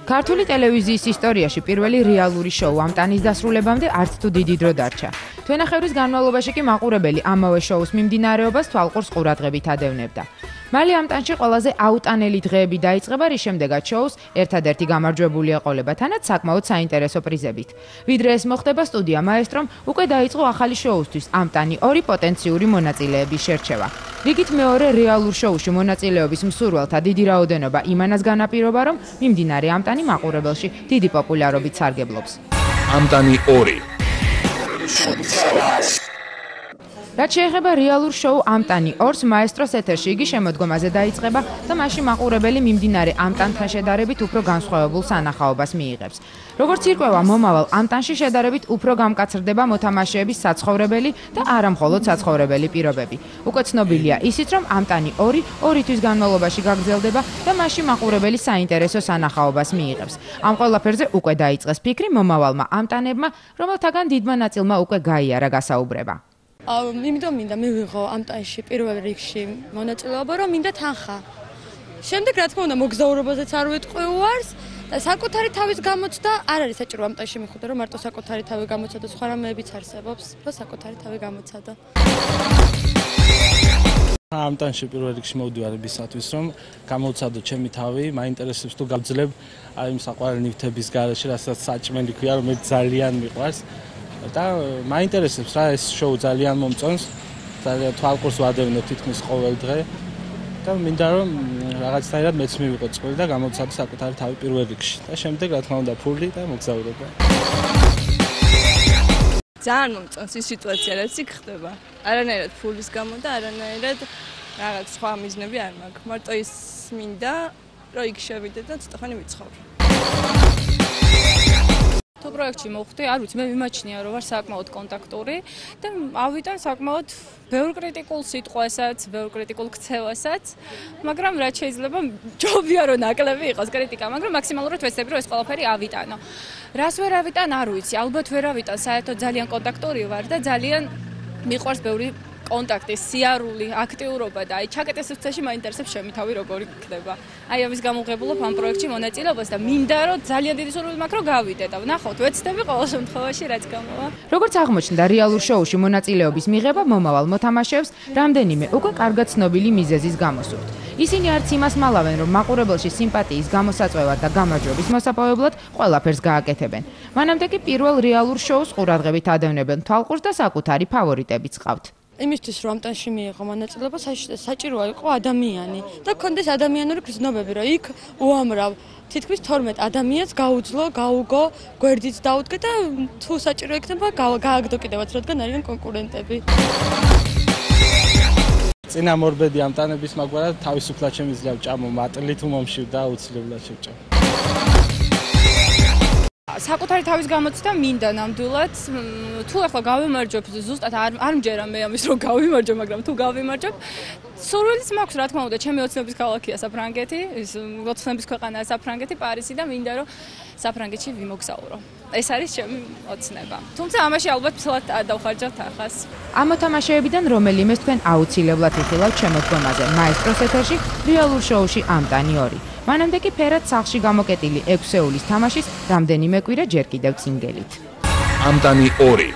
ქართული ტელევიზიის ისტორიაში პირველი რეალური შოუ ამტანის დასრულებამდე არც თუ დიდი დრო დარჩა. თვენახევრის განმავლობაში კი მაყურებელი ამავე შოუს მიმდინარეობას თვალყურს ყურადღებით ადევნებდა. მალე ამტანში ყველაზე აუტანელი დღეები დაიწყება, რის შემდეგაც შოუს ერთადერთი გამარჯვებული ეყოლება, თანაც საკმაოდ საინტერესო პრიზებით. ვიდრე ეს მოხდება, სტუდია მაესტრომ უკვე დაიწყო ახალი შოუსთვის ამტანი 2 პოტენციური მონაწილეების შერჩევა. რიგით მეორე რეალურ შოუში მონაწილეობის მსურველთა დიდი რაოდენობა იმანას განაპირობა, რომ მიმდინარე ამტანი მაყურებელში დიდი პოპულარობით სარგებლობს. ამტანი 2 რაც შეეხება რეალურ შოუ ამტანი 2-ს, მაესტროს ეთერში იგი შემოდგომაზე დაიწყება და მასში მაყურებელი მიმდინარე ამტანთან შედარებით უფრო განსხვავებულ სანახაობას მიიღებს. როგორც ირკვევა, მომავალ ამტანში შედარებით უფრო გამკაცრდება მოთამაშეების საცხოვრებელი და არა მხოლოდ საცხოვრებელი პირობები. უკვე ცნობილია ისიც, რომ ამტანი 2 თვის განმავლობაში გაგრძელდება და მასში მაყურებელი საინტერესო სანახაობას მიიღებს. ამ ყველაფერზე უკვე დაიწყეს ფიქრი მომავალმა ამტანებმა, რომელთაგან დიდმა ნაწილმა უკვე გაიარა გასაუბრება. იმიტომ მინდა მივიღო ამტანში პირველ რიგში მონაწილეობა, რომ მინდა თანხა. შემდეგ რა თქმა უნდა მოგზაურობაზეც არ ვიტყვი უარს და საკუთარი თავის გამოცდა არ არის საჭირო ამტანში მიხვდა, რომ მარტო საკუთარი თავი გამოცადო, სხვა რამეებიც არსებობს, რომ საკუთარი თავი გამოცადო. ამტანში პირველ რიგში მოვდივარ იმისათვის, რომ გამოვცადო ჩემი თავი, მაინტერესებს თუ გავძლებ აი იმ საყვარელ ნივთების გარეშე, რასაც საჭმელი ქვია, რომ მე ძალიან მიყვარს. და მაინტერესებს რა ეს შოუ ძალიან მომწონს, ძალიან თვალყურს ვადევნებ თითქმის ყოველ დღე და მინდა რომ რაღაცნაირად მეც მივიღო წვლილი და გამოვცადო საკუთარი თავი პირველ რიგში და შემდეგ რა თქმა უნდა ფული და მოგზაურობა. ძალიან მომწონს ის სიტუაცია, რაც იქ ხდება. არანაირად ფულის გამო და არანაირად რაღაც სხვა მიზნები არ მაქვს. მარტო ის მინდა რომ იქ შევიდე და ცოტახანი ვიცხოვრო. თუ პროექტში მოვხვდი, არ ვიცი, მე მიმაჩნია, რომ ვარ საკმაოდ კონტაქტური და ავიტან საკმაოდ ბევრ კრიტიკულ სიტყვასაც, ბევრ კრიტიკულ ქცევასაც, მაგრამ რაც შეიძლება ჯობია რომ ნაკლები იყოს კრიტიკა, მაგრამ მაქსიმალურად ვეცდები, რომ ეს ყველაფერი ავიტანო. რას ვერ ავიტან, არ ვიცი, ალბათ ვერ ავიტან, საერთოდ ძალიან კონტაქტური ვარ და ძალიან მიყვარს ბევრი კონტაქტი, სიარული, აქტიურობა და აი ჩაკეტეს სივრცეში მაინტერესებს ჩემი თავი როგორი ხდება. აი ამის გამო ვღებულობ ამ პროექტში მონაწილეობას და მინდა რომ ძალიან დიდი სურვილი მაქვს რომ გავიდე და ვნახოთ, ვეცდები ყოველ შემთხვევაში რაც გამოვა. როგორც აღმოჩნდა, რეალურ შოუში მონაწილეობის მიღება მომავალ მოთამაშეებს რამდენიმე უკვე კარგად ცნობილი მიზეზის გამო სურთ. ისინი არც იმას მალავენ, რომ მაყურებელში სიმპათიის გამოსაწვევად და გამარჯვების მოსაპოვებლად ყველაფერს გააკეთებენ. მანამდე კი პირველ რეალურ შოუს ყურადღებით ადევნებენ თვალყურს და საკუთარი ფავორიტებიც ყავთ. იმისთვის რომ ამტანში მიიღო მონაწილეობა, საჭიროა იყო ადამიანი და გქონდეს ადამიანური გრძნობები, რომ იქ უამრავ თითქმის 12 ადამიანს გაუძლო, გაუგო, გვერდით დაუდგე და თუ საჭირო იქნება გააგდო კიდევაც, რადგან არიან კონკურენტები. წინამორბედი ამტანების მაგვარად თავისუფლად შემიძლია ვჭამო მატლი თუ მომშივ და აუცილებლად შევჭამ. საკუთარი თავის გამოცდა მინდა ნამდვილად. თუ ახლა გავიმარჯვებ, ზუსტად არ მჯერა მე ამის რომ გავიმარჯვებ, მაგრამ თუ გავიმარჯვებ, სურვილიც მაქვს, რა თქმა უნდა, ჩემი ოცნების ქალაქია საფრანგეთი, ის ოცნების ქვეყანაა საფრანგეთი, პარიზი და მინდა რომ საფრანგეთში ვიმოგზაურო. ეს არის ჩემი ოცნება. თუმცა ამაში ალბათ ფლად დავხარჯავ ახას. ამ მოთამაშეებიდან რომელიმეს თქვენ აუცილებლად იხილავთ შემოდგომაზე მაესტროს ეთერში რეალურ შოუში ამტანი 2. მანამდე კი ფერად სახლში გამოკეტილი 6 ეულის თამაშის რამდენიმე კვირა ჯერ კიდევ წინ გელით. ამტანი 2